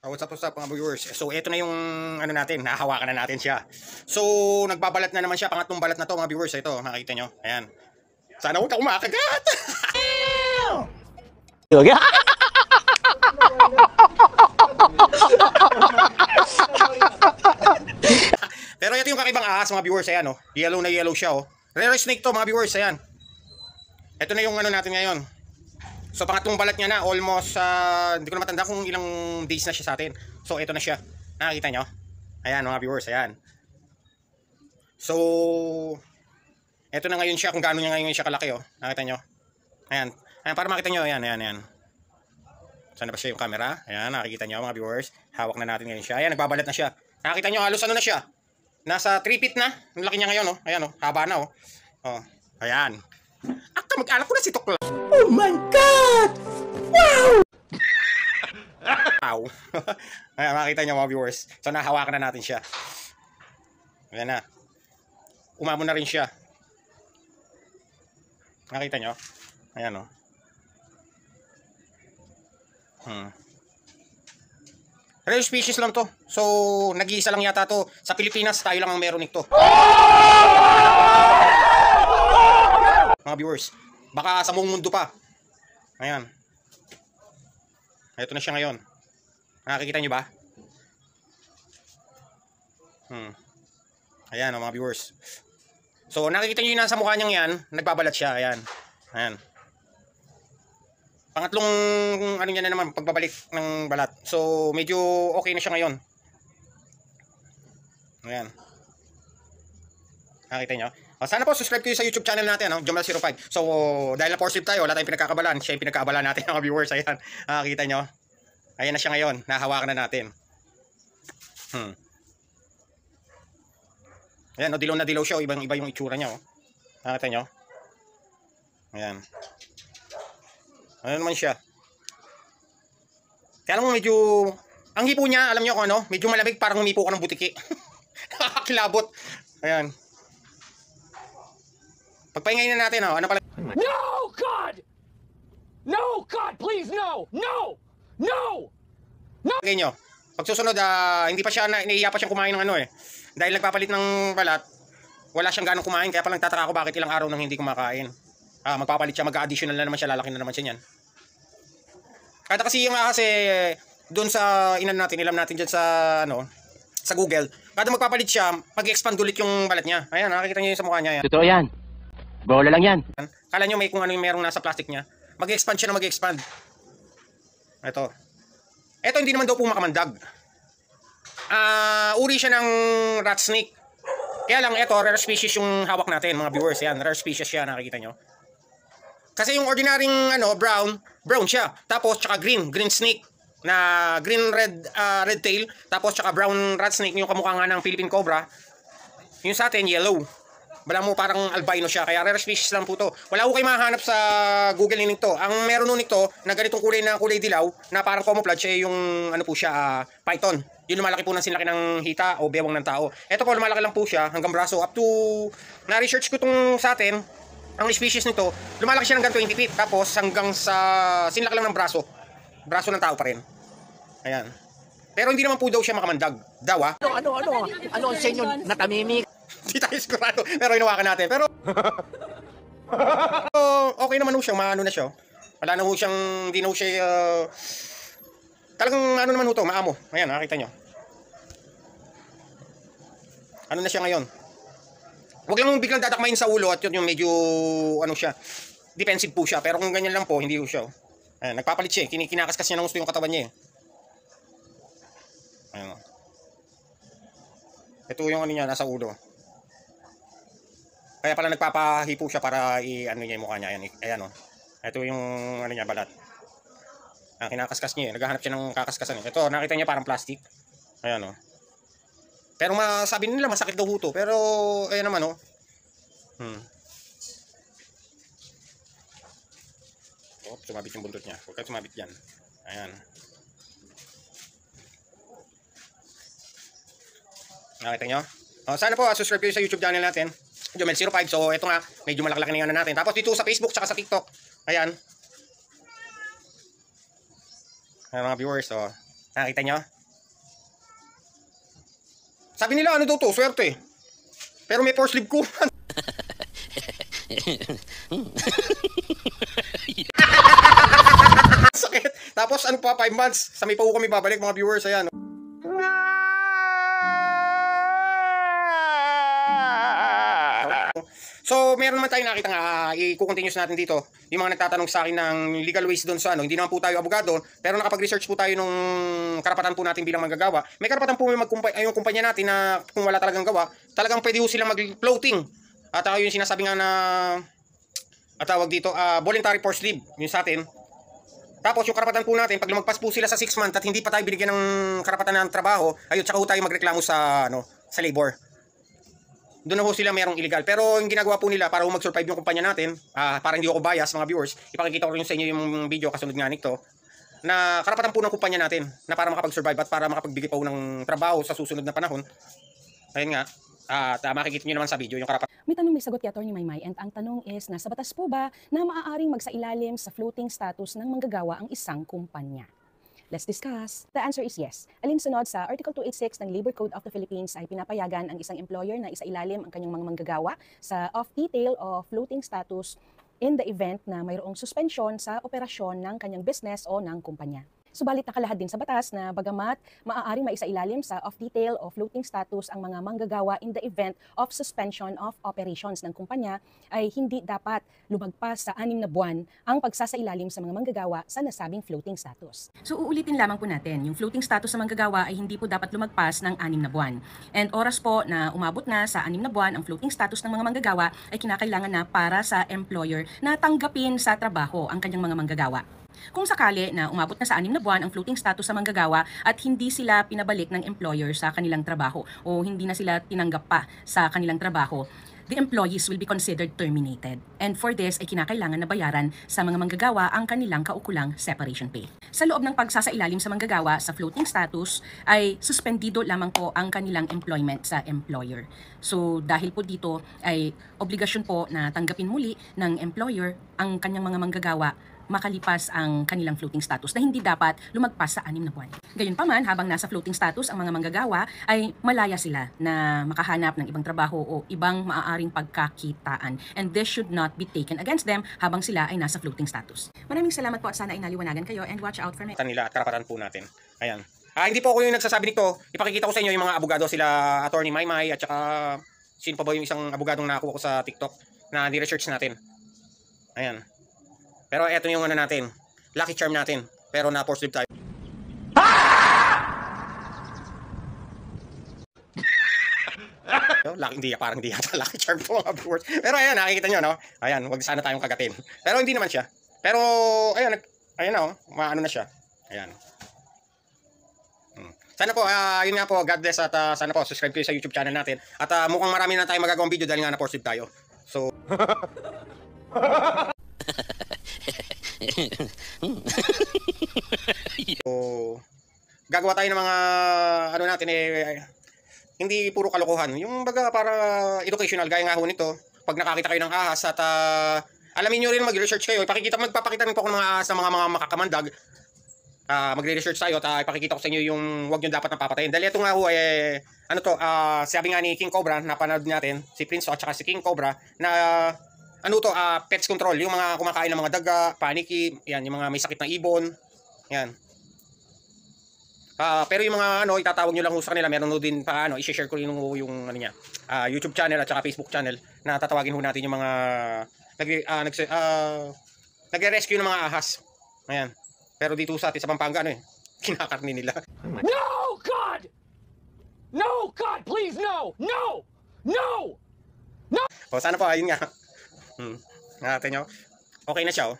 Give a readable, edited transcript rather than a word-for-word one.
What's up mga viewers? So ito na yung ano natin, nahahawakan na natin siya. So nagbabalat na naman siya, pangatlong balat na to mga viewers. Ito, makikita nyo. Ayan. Sana huwag ka kumakagat. Pero ito yung kakaibang ahas mga viewers. Ayan, oh. Yellow na yellow siya, oh. Rare snake to mga viewers. Ayan. Ito na yung ano natin ngayon. So pangatlong balat niya na, almost hindi ko na matanda kung ilang days na siya sa atin. So ito na siya. Nakikita nyo? Ayan mga viewers, ayan. So ito na ngayon siya, kung gaano niya ngayon siya kalaki, oh. Nakita nyo? Ayan. Ayan, para makita nyo, ayan, ayan, ayan. Saan na ba siya yung camera? Ayan, nakikita nyo mga viewers. Hawak na natin ngayon siya. Ayan, nagbabalat na siya. Nakikita nyo, halos ano na siya. Nasa 3 feet na. Ang laki niya ngayon, oh. Ayan, oh. Haba na, oh. Oh. Ayan. Mag-alak ko na si Tukla. Oh my God! Wow! Wow. Ayan, makita nyo mga viewers. So nahawakan na natin siya. Ayan na. Umamo na rin siya. Nakita nyo? Ayan, o. Rare species lang to. So nag-iisa lang yata to. Sa Pilipinas tayo lang ang meron nito. Mga viewers, baka sa buong mundo pa. Ayan. Ito na siya ngayon. Nakikita nyo ba? Ayan, mga viewers. So nakikita nyo yung nasa mukha niyang yan. Nagbabalat siya. Ayan. Ayan. Pangatlong ano niya na naman, pagbabalik ng balat. So medyo okay na siya ngayon. Ayan. Nakita nyo? Sana po subscribe kayo sa YouTube channel natin, no? Jomal05. So dahil na positive tayo, wala tayong pinagkakabalan. Siya yung pinagkakabalan natin mga viewers. Ayan. Nakikita nyo? Ayan na siya ngayon. Nahawakan na natin. Ayan, dilaw na dilaw siya. Ibang-iba yung itsura niya. Oh. Nakita nyo? Ayan. Ano naman siya? Kaya lang medyo... Ang hipo niya, alam nyo kung ano? Medyo malamig, parang humipo ka ng butiki. Nakakilabot. Ayan. Pagpahingayin na natin, oh. Ano pala? No, God! No, God, please, no! No! No! No! Okay nyo. Pag susunod, hindi pa siya, naiiya pa siyang kumain ng ano eh. Dahil nagpapalit ng balat, wala siyang ganong kumain. Kaya palang tataka ko bakit ilang araw nang hindi kumakain. Magpapalit siya, mag-additional na naman siya, lalaki na naman siya niyan. Kada kasi yung ahas eh, doon sa ilan natin, ilam natin dyan sa, ano, sa Google. Kada magpapalit siya, mag-expand ulit yung balat niya. Ayan, nakikita niyo yung sa mukha niya. Ayan. Totoo yan. Bola lang yan. Kala nyo may kung ano yung merong nasa plastic niya. Mag-expand siya na mag-expand. Ito. Ito hindi naman daw po makamandag. Uri siya ng rat snake. Kaya lang ito, rare species yung hawak natin mga viewers. Yan, rare species siya, nakikita nyo. Kasi yung ordinaryong ano, brown siya. Tapos tsaka green snake. Na green red tail. Tapos tsaka brown rat snake, yung kamukha nga ng Philippine cobra. Yung sa atin, yellow. Bala mo parang albino siya, kaya rare species lang po to. Wala ko kayo mahanap sa Google nito. Ang meron nun nito, na ganitong kulay na kulay dilaw, na parang camouflage, yung ano po siya, python. Yung lumalaki po ng sinlaki ng hita o bewang ng tao. Ito po, lumalaki lang po siya hanggang braso. Up to, na-research ko itong sa atin, ang species nito, lumalaki siya hanggang 20 feet. Tapos hanggang sa sinlaki lang ng braso. Braso ng tao pa rin. Ayan. Pero hindi naman po daw siya makamandag. Daw Ano ang senyo natamimik? Hindi tayo sigurado, pero hinawakan natin. Pero okay naman ho siyang maano na siya. Wala na ho siyang, hindi na ho siya talagang ano naman ho to, maamo. Ayan, nakita nyo. Ano na siya ngayon? Huwag lang biglang dadakmain sa ulo at yun yung medyo ano siya, defensive po siya. Pero kung ganyan lang po, hindi ho siya. Ayan, nagpapalit siya, kinakaskas niya ng gusto yung katawan niya. Ayan. Ito yung ano niya, nasa ulo. Kaya pala nagpapahipo siya para i-ano niya yung mukha niya. Ayan, ayan oh. Ito yung ano niya, balat. Kinakaskas niya. Naghahanap siya ng kakaskasan. Ito, nakita niya parang plastic. Ayan oh. Pero sabi nila masakit daw huto. Pero ayan naman oh. Oh, sumabit yung buntot niya. Huwag ka sumabit dyan. Ayan. Nakita nyo? Sana po subscribe kayo sa YouTube channel natin. Jomal05. So ito nga, medyo malaki-laki na yun natin. Tapos dito sa Facebook tsaka sa TikTok. Ayan. Ayan mga viewers. Nakita nyo? Sabi nila, ano daw to? Swerte. Pero may force leave ko. Sakit. Tapos ano pa, 5 months. Sa may pa kami babalik mga viewers. Ayan. So, meron naman tayong nakita nga, i-continuous natin dito. Yung mga nagtatanong sa akin ng legal ways doon sa ano, hindi naman po tayo abogado, pero nakapag-research po tayo nung karapatan po natin bilang manggagawa. May karapatan po yung kumpanya natin na kung wala talagang gawa, talagang pwede po silang mag-floating. At yung sinasabi nga na, tawag dito, voluntary force leave, yung sa atin. Tapos yung karapatan po natin, pag lumagpas po sila sa 6 months at hindi pa tayo binigyan ng karapatan ng trabaho, ayun, tsaka po tayo magreklamo sa, sa labor. Doon na po sila mayroong illegal. Pero yung ginagawa po nila para mag-survive yung kumpanya natin, para hindi ako bias mga viewers, ipakikita ko rin sa inyo yung video kasunod nga nito, na karapatan po ng kumpanya natin na para makapag-survive at para makapagbigay po ng trabaho sa susunod na panahon. Ayun nga, makikita nyo naman sa video yung karapatan. May tanong may sagot kay Atty. Maymay, and ang tanong is, nasa batas po ba na maaaring magsailalim sa floating status ng manggagawa ang isang kumpanya? Let's discuss. The answer is yes. Alinsunod sa Article 286 ng Labor Code of the Philippines ay pinapayagan ang isang employer na isailalim ang kanyang mga manggagawa sa off-detail o floating status in the event na mayroong suspension sa operasyon ng kanyang business o ng kumpanya. Subalit nakalahad din sa batas na bagamat maaaring maisailalim sa off-detail o floating status ang mga manggagawa in the event of suspension of operations ng kumpanya, ay hindi dapat lumagpas sa 6 na buwan ang pagsasailalim sa mga manggagawa sa nasabing floating status. So uulitin lamang po natin, yung floating status sa manggagawa ay hindi po dapat lumagpas ng 6 na buwan. And oras po na umabot na sa 6 na buwan, ang floating status ng mga manggagawa ay kinakailangan na para sa employer na tanggapin sa trabaho ang kanyang mga manggagawa. Kung sakali na umabot na sa 6 na buwan ang floating status sa manggagawa at hindi sila pinabalik ng employer sa kanilang trabaho o hindi na sila tinanggap pa sa kanilang trabaho, the employees will be considered terminated. And for this ay kinakailangan na bayaran sa mga manggagawa ang kanilang kaukulang separation pay. Sa loob ng pagsasailalim sa manggagawa sa floating status ay suspendido lamang po ang kanilang employment sa employer. So dahil po dito ay obligasyon po na tanggapin muli ng employer ang kanyang mga manggagawa makalipas ang kanilang floating status na hindi dapat lumagpas sa 6 na buwan. Gayunpaman, habang nasa floating status ang mga manggagawa ay malaya sila na makahanap ng ibang trabaho o ibang maaaring pagkakitaan, and this should not be taken against them habang sila ay nasa floating status. Maraming salamat po at sana ay naliwanagan kayo, and watch out for me. Nila at karapatan po natin. Ayan. Hindi po ako yung nagsasabi nito. Ipakikita ko sa inyo yung mga abogado, sila Atty. Maymay at saka sino pa ba yung isang abogadong nakakuha ko sa TikTok na ni-research natin. Ayan. Pero eto yung ano natin, lucky charm natin, pero na-force leave tayo. Lucky, parang hindi yata lucky charm po mga viewers. Pero ayan, nakikita nyo, no? Ayan, wag sana tayong kagatin. Pero hindi naman siya. Pero, ayan, ayan, maano na siya. Ayan. Sana po, yun nga po, God bless at sana po, subscribe kayo sa YouTube channel natin. At mukhang marami na tayong magagawang video dahil nga na-force leave tayo. So... So, gagawa tayo ng mga ano natin hindi puro kalokohan. Yung baga para educational gaya nga ho nito. Pag nakakita kayo ng ahas at alamin niyo rin mag-research kayo. Magpapakita rin po ako ng mga ahas sa mga makakamandag. Magre-research tayo at ipakikita ko sa inyo yung wag niyo dapat napapatayin. Dahil ito nga ho ano to, sabi nga ni King Cobra, napanood natin si Prince at saka si King Cobra na ano to, pets control, yung mga kumakain ng mga daga, paniki, yan, yung mga may sakit ng ibon, yan. Pero yung mga ano, itatawag nyo lang sa kanila, meron no din pa ano, i-share ko rin yung ano niya, YouTube channel at saka Facebook channel na tatawagin ho natin yung mga nagre-rescue ng mga ahas. Ayan. Pero dito sa atin sa Pampanga kinakarni nila. No, God! No, God, please, no! No! No! O sana po, ayun nga. Natin nyo. Okay na siya, oh.